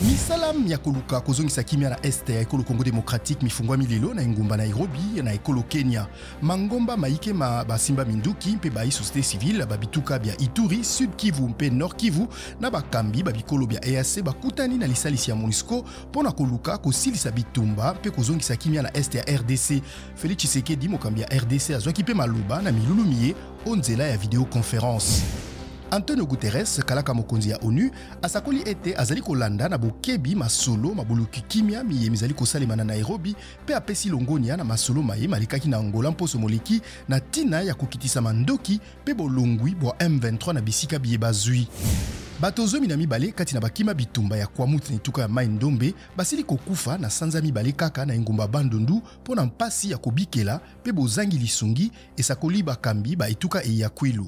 Misalam ya koluka kozongisa kimia na este ya ekolo Congo Démocratique mifungwami lelo na engumba Nairobi na ekolo Kenya. Mangomba maike basimba minduki mpe ba société civile babituka bya Ituri, Sud Kivu mpe Nord Kivu na bakambi babikolo bya EAC bakutani na lisalisi ya MONUSCO pona koluka kosilisa bitumba mpe kozongisa kimia na este ya RDC. Félix Tshisekedi mokambi ya RDC azwaki mpe maluba na milulumiye onzela ya videoconférence. Antonio Guterres, kalaka mokonzi ya ONU, asakoli ete azali kolanda na bokebi masolo mabuluki kimia miye mizali kosalema na Nairobi pe apesi longonia na masolo maye malikaki na Angola mposo moleki na tina ya kokitisa mandoki pe bolongwi bo M23 na bisika biye bazui. Bato zomi na mibale kati na bakima bitumba ya Kwamutu nituka ya Mai Ndombe basili kokufa na sanza mibale kaka na engumba Bandundu pona mpasi ya kobikela pe bozangi lisungi esakoli bakambi ba etuka e ya Kwilu.